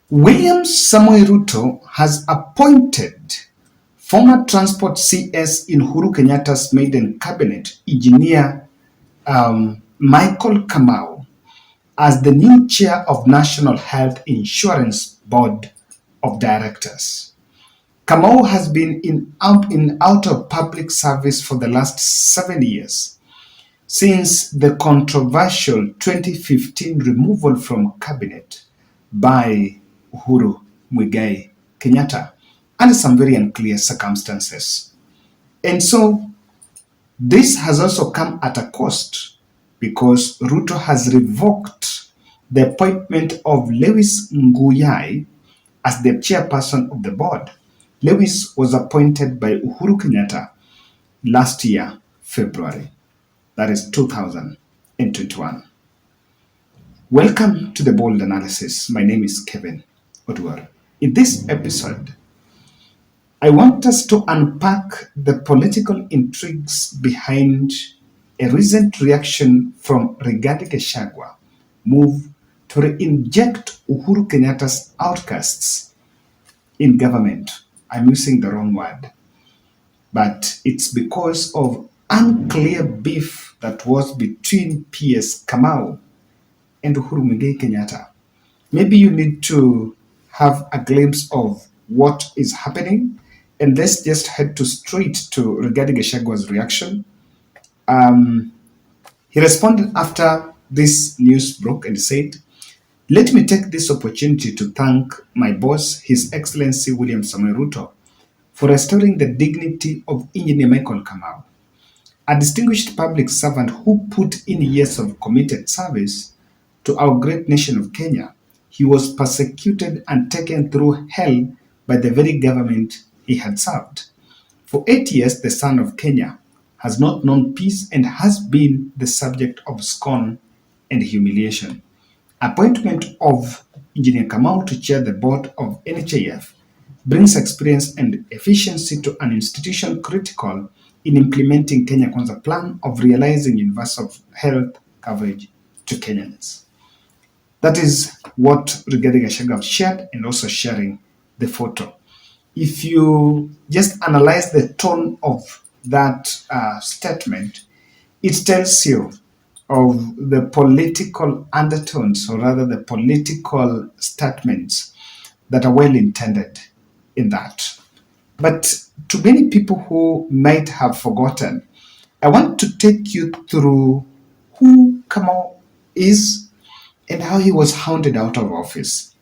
William Samoei Ruto has appointed former Transport CS in Uhuru Kenyatta's maiden cabinet, Engineer Michael Kamau, as the new chair of National Health Insurance Board of Directors. Kamau has been in out of public service for the last 7 years, since the controversial 2015 removal from cabinet by Uhuru Muigai Kenyatta under some very unclear circumstances. And so this has also come at a cost, because Ruto has revoked the appointment of Lewis Nguyai as the chairperson of the board. Lewis was appointed by Uhuru Kenyatta last year, February. That is 2021. Welcome to the Bold Analysis. My name is Kevin Oduor. In this episode, I want us to unpack the political intrigues behind a recent reaction from Rigathi move to re-inject Uhuru Kenyatta's outcasts in government. I'm using the wrong word, but it's because of unclear beef that was between PS Kamau and Uhuru Muigai Kenyatta. Maybe you need to have a glimpse of what is happening, and let's just head straight to Rigathi Gachagwa's reaction. He responded after this news broke and said, "Let me take this opportunity to thank my boss, His Excellency William Samoei Ruto, for restoring the dignity of Engineer Michael Kamau, a distinguished public servant who put in years of committed service to our great nation of Kenya. He was persecuted and taken through hell by the very government he had served. For 8 years, the son of Kenya has not known peace and has been the subject of scorn and humiliation. Appointment of Engineer Kamau to chair the board of NHIF brings experience and efficiency to an institution critical in implementing Kenya Kwanza plan of realizing universal health coverage to Kenyans." That is what Rigathi Gachagua shared, and also sharing the photo. If you just analyze the tone of that statement, it tells you of the political undertones, or rather the political statements that are well intended in that. But to many people who might have forgotten, I want to take you through who Kamau is and how he was hounded out of office.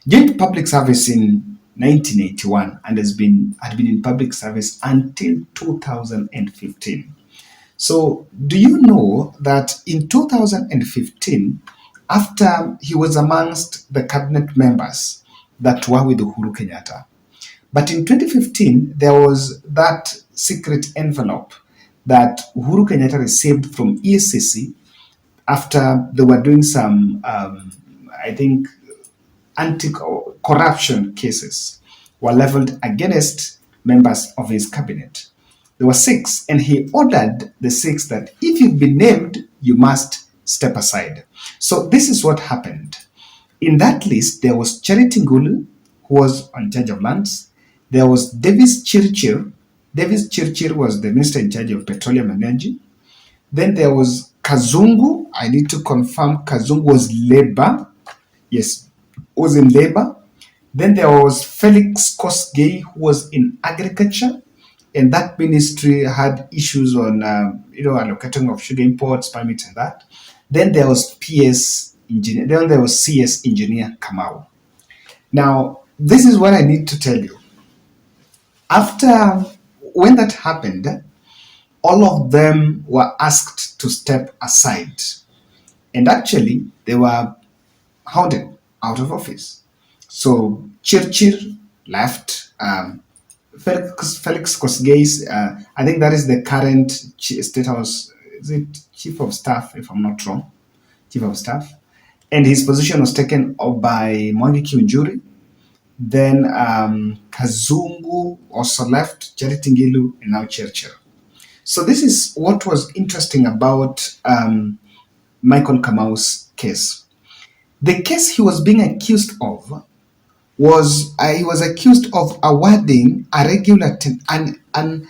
Joined public service in 1981 and had been in public service until 2015. So, do you know that in 2015, after he was amongst the cabinet members that were with Uhuru Kenyatta, but in 2015, there was that secret envelope that Uhuru Kenyatta received from EACC after they were doing some, I think, anti-corruption cases were leveled against members of his cabinet. There were 6, and he ordered the 6 that if you've been named, you must step aside. So this is what happened. In that list, there was Charity Ngulu, who was in charge of lands. There was Davis Chirchir. Davis Chirchir was the minister in charge of petroleum and energy. Then there was Kazungu. I need to confirm Kazungu was labor. Yes, was in labor. Then there was Felix Kosgei, who was in agriculture. And that ministry had issues on, allocating of sugar imports, permits and that. Then there was PS engineer. Then there was CS engineer Kamau. Now, this is what I need to tell you. After, when that happened, all of them were asked to step aside. And actually, they were hounded out of office. So Chirchir left. Felix Kosgei, I think that is the current State House, is it Chief of Staff, if I'm not wrong, Chief of Staff. And his position was taken up by Mwangi Kiunjuri. Then Kazungu also left, Charity Ngilu, and now Chirchir. So this is what was interesting about Michael Kamau's case. The case he was being accused of was he was accused of awarding a regular an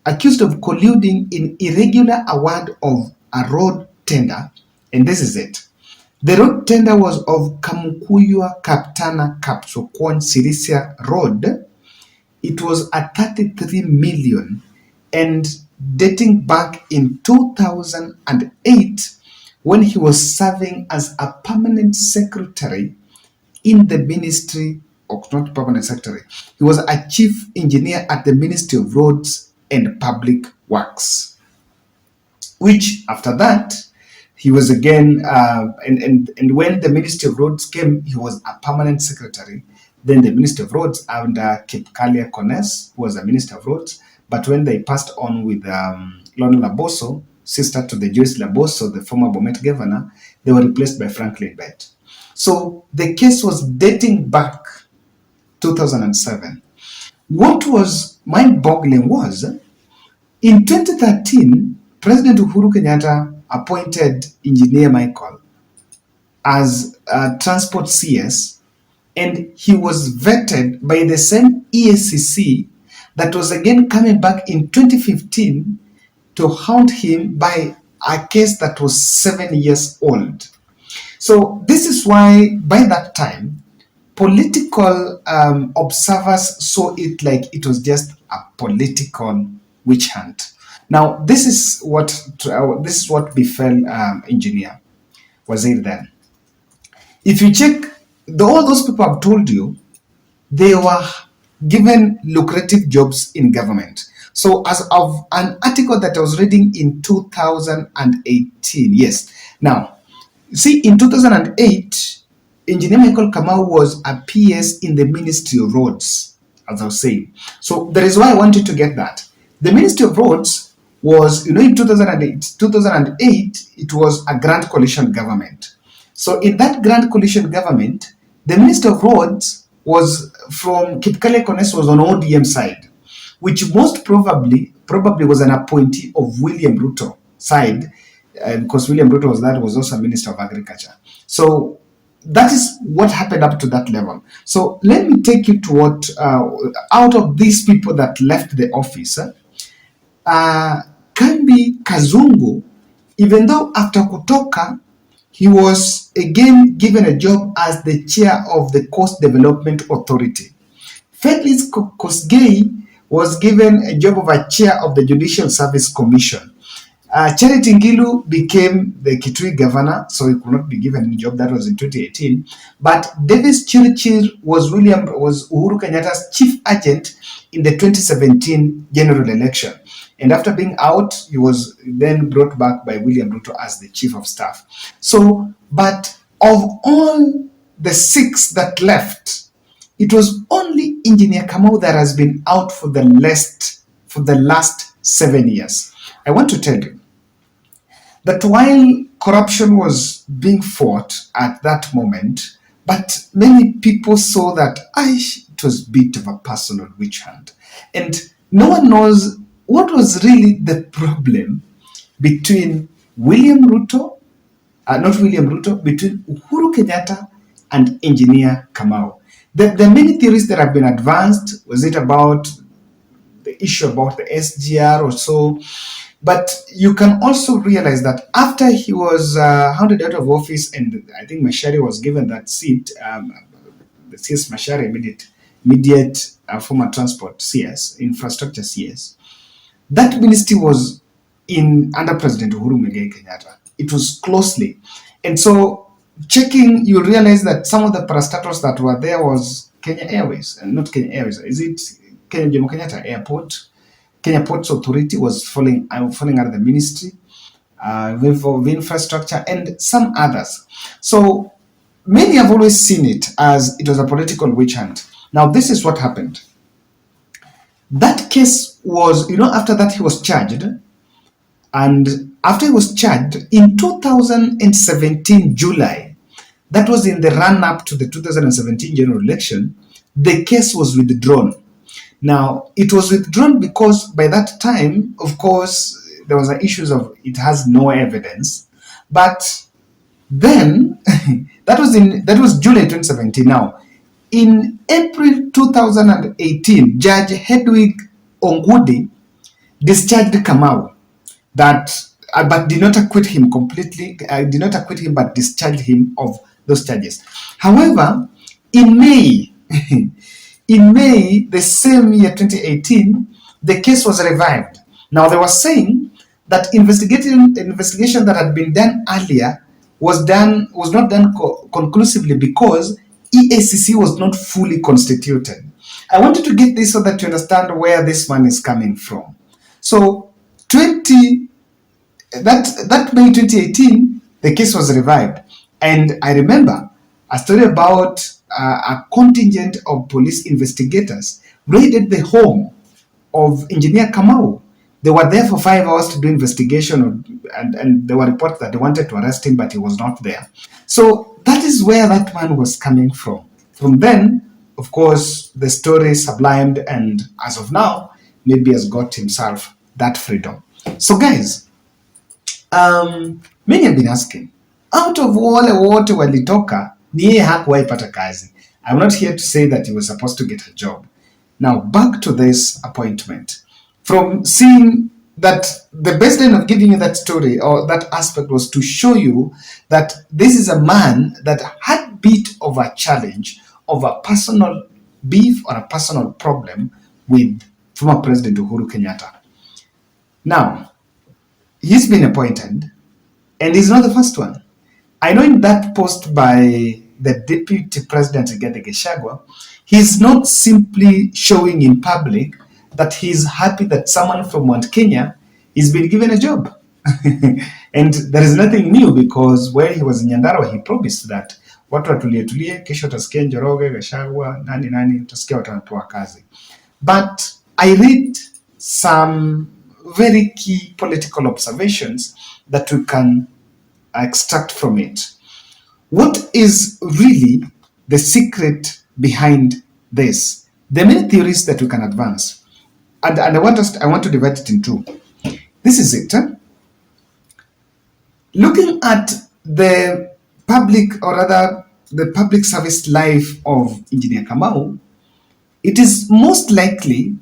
accused of colluding in irregular award of a road tender, and this is it. The road tender was of Kamukuywa Kaptana Kapsokwan Sirisia Road. It was at 33 million and dating back in 2008 when he was serving as a permanent secretary in the ministry, or not permanent secretary, he was a chief engineer at the Ministry of Roads and Public Works, which after that, he was again, and when the Ministry of Roads came, he was a permanent secretary. Then the Ministry of Roads under Kipkalia Kones, who was the Minister of Roads. But when they passed on with Lorna Laboso, sister to the Joyce Laboso, the former Bomet governor, they were replaced by Franklin Bett. So the case was dating back 2007. What was mind-boggling was, in 2013, President Uhuru Kenyatta appointed Engineer Michael as Transport CS, and he was vetted by the same EACC that was again coming back in 2015 to hound him by a case that was 7 years old. So this is why by that time, political observers saw it like it was just a political witch hunt. Now this is what befell engineer Wazir then. If you check, all those people I've told you, they were given lucrative jobs in government. So as of an article that I was reading in 2018, yes. Now, see, in 2008, Engineer Michael Kamau was a PS in the Ministry of Roads, as I was saying. So that is why I wanted to get that. The Ministry of Roads was, in 2008, it was a grand coalition government. So in that grand coalition government, the Minister of Roads was from Kipkale Kones, was on ODM side, which most probably was an appointee of William Ruto side, because William Ruto was also a Minister of Agriculture. So that is what happened up to that level. So let me take you to what, out of these people that left the office, Kambi Kazungu, even though after kutoka, he was again given a job as the chair of the Coast Development Authority. Felix Kosgei was given a job of a chair of the Judicial Service Commission. Charity Ngilu became the Kitui governor, so he could not be given any job. That was in 2018. But Davis Chirchir was Uhuru Kenyatta's chief agent in the 2017 general election. And after being out, he was then brought back by William Ruto as the chief of staff. So, but of all the 6 that left, it was only Engineer Kamau that has been out for the last 7 years. I want to tell you that while corruption was being fought at that moment, but many people saw that it was a bit of a personal witch hunt. And no one knows what was really the problem between between Uhuru Kenyatta and Engineer Kamau. There are many theories that have been advanced. Was it about the issue about the SGR or so? But you can also realize that after he was hounded out of office, and I think Mashari was given that seat, the CS Mashari, immediate former transport CS, infrastructure CS, that ministry was under President Uhuru Muigai Kenyatta. It was closely. And so checking, you realize that some of the parastatals that were there was Kenya Airways, and not Kenya Airways. Is it Kenya Jomo Kenyatta Airport? Kenya Ports Authority was falling under the ministry of infrastructure and some others. So many have always seen it as it was a political witch hunt. Now this is what happened. That case was, after that he was charged, and after he was charged in 2017 July, that was in the run-up to the 2017 general election, the case was withdrawn. Now, it was withdrawn because by that time, of course, there was issues of it has no evidence. But then, That was July 2017. Now, in April 2018, Judge Hedwig Ongudi discharged Kamau, that but did not acquit him completely. Did not acquit him, but discharged him of those charges. However, in May, in May the same year, 2018, the case was revived. Now they were saying that investigation that had been done earlier was not done conclusively because EACC was not fully constituted. I wanted to get this so that you understand where this man is coming from. So 20 that May 2018, the case was revived, and I remember a story about a contingent of police investigators raided the home of Engineer Kamau. They were there for 5 hours to do investigation, and there were reports that they wanted to arrest him, but he was not there. So that is where that man was coming from. From then, of course, the story sublimed, and as of now, maybe has got himself that freedom. So, guys, many have been asking, out of wale wote walitoka, ni yeye hakuwahi pata kazi. I'm not here to say that he was supposed to get a job. Now, back to this appointment. From seeing that, the best end of giving you that story or that aspect was to show you that this is a man that had bit of a challenge, of a personal beef or a personal problem with former President Uhuru Kenyatta. Now, he's been appointed, and he's not the first one. I know in that post by the Deputy President Rigathi Gachagua, he's not simply showing in public that he's happy that someone from Mount Kenya is being given a job. And there is nothing new, because when he was in Nyandarua, he promised that watu watulie tulie, kesho utasikia Njoroge, Gachagua, nani utasikia watu wanapewa kazi. But I read some very key political observations that we can extract from it. What is really the secret behind this? There are many theories that we can advance, and I want to divide it in two. This is it. Looking at the public, or rather the public service life of Engineer Kamau, it is most likely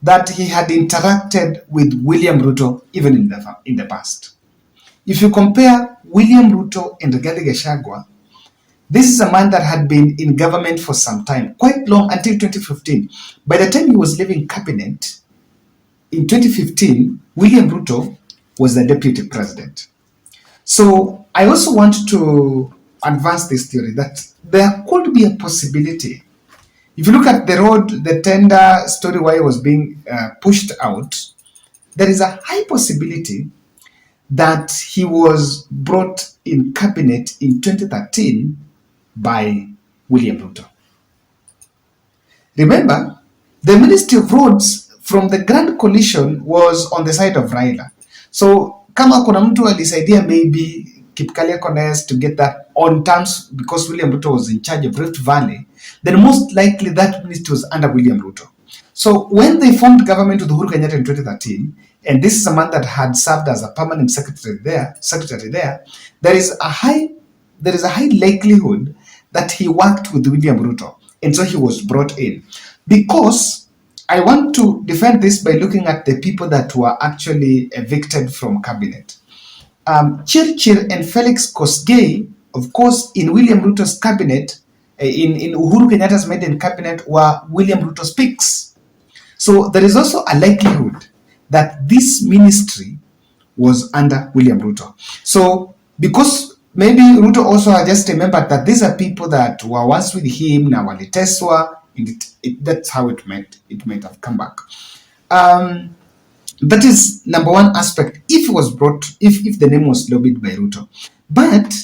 that he had interacted with William Ruto even in the past. If you compare William Ruto and Rigathi Gachagua, this is a man that had been in government for some time, quite long, until 2015. By the time he was leaving cabinet, in 2015, William Ruto was the deputy president. So I also want to advance this theory that there could be a possibility. If you look at the road, the tender story why it was being pushed out, there is a high possibility that he was brought in cabinet in 2013 by William Ruto. Remember, the Ministry of Roads from the Grand Coalition was on the side of Raila. So kama kuna mtu alisaidia maybe Kipkalia Connect to get that on terms, because William Ruto was in charge of Rift Valley, then most likely that ministry was under William Ruto. So when they formed government with Uhuru Kenyatta in 2013, and this is a man that had served as a permanent secretary there, there is a high likelihood that he worked with William Ruto, and so he was brought in. Because I want to defend this by looking at the people that were actually evicted from cabinet. Chirchir and Felix Kosgei, of course, in William Ruto's cabinet, in Uhuru Kenyatta's maiden cabinet, were William Ruto's picks. So there is also a likelihood that this ministry was under William Ruto. So because maybe Ruto also had just remembered that these are people that were once with him, now waliteswa, that's how it might have come back. That is number one aspect, if it was brought, if the name was lobbied by Ruto. But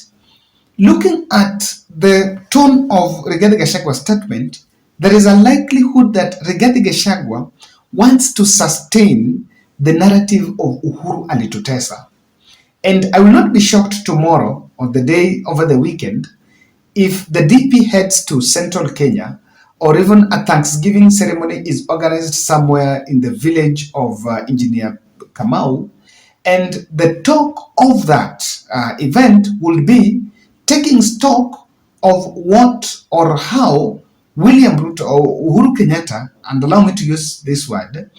looking at the tone of Rigathi Gachagua's statement, there is a likelihood that Rigathi Gachagua wants to sustain the narrative of Uhuru alitutesa. And I will not be shocked tomorrow or the day over the weekend if the DP heads to central Kenya, or even a Thanksgiving ceremony is organized somewhere in the village of Engineer Kamau, and the talk of that event will be taking stock of what or how William Ruto or Uhuru Kenyatta, and allow me to use this word,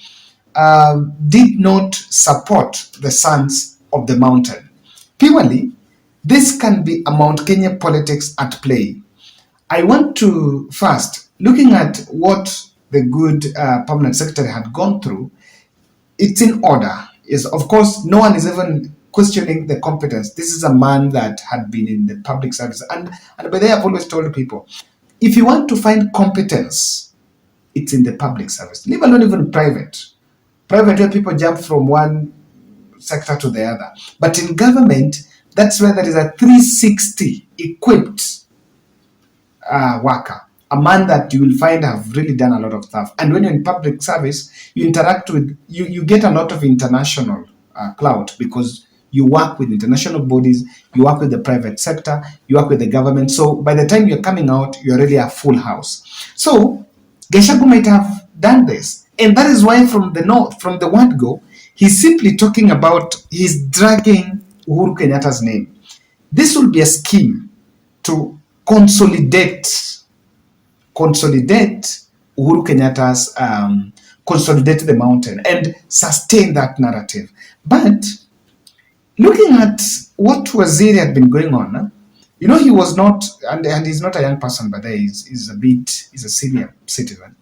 did not support the sons of the mountain. Purely, this can be a Mount Kenya politics at play. I want to first, looking at what the good permanent secretary had gone through, it's in order. Is of course, no one is even questioning the competence. This is a man that had been in the public service, and by the way, I've always told people, if you want to find competence, it's in the public service. Leave alone even private. Private where people jump from one sector to the other, but in government, that's where there is a 360 equipped worker, a man that you will find have really done a lot of stuff. And when you're in public service, you interact with, you get a lot of international clout because you work with international bodies, you work with the private sector, you work with the government. So by the time you're coming out, you're already a full house. So Gachagua might have done this. And that is why from the north, from the word go, he's simply talking about, he's dragging Uhuru Kenyatta's name. This will be a scheme to consolidate Uhuru Kenyatta's, consolidate the mountain and sustain that narrative. But looking at what Waziri had been going on, he was not, and he's not a young person, but he's a senior citizen.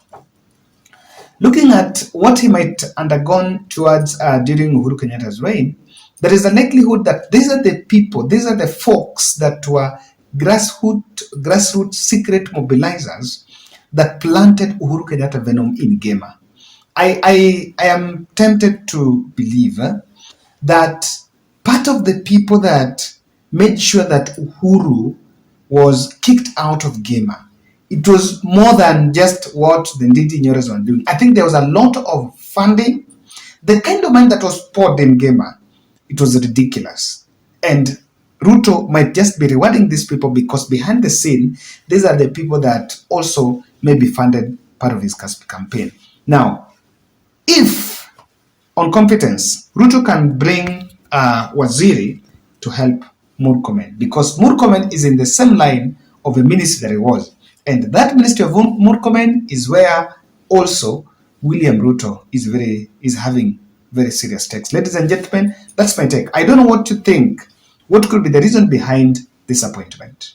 Looking at what he might undergone towards during Uhuru Kenyatta's reign, there is a likelihood that these are the people, these are the folks that were grassroots secret mobilizers that planted Uhuru Kenyatta venom in Gema. I am tempted to believe that part of the people that made sure that Uhuru was kicked out of Gema, it was more than just what the Ndindi Nyoros were doing. I think there was a lot of funding. The kind of money that was poured in Gema, it was ridiculous. And Ruto might just be rewarding these people because behind the scene, these are the people that also maybe funded part of his campaign. Now, if on competence, Ruto can bring Waziri to help Murkomen, because Murkomen is in the same line of a ministry that he was. And that ministry of Murkomen is where also William Ruto is having very serious takes. Ladies and gentlemen, that's my take. I don't know what you think. What could be the reason behind this appointment?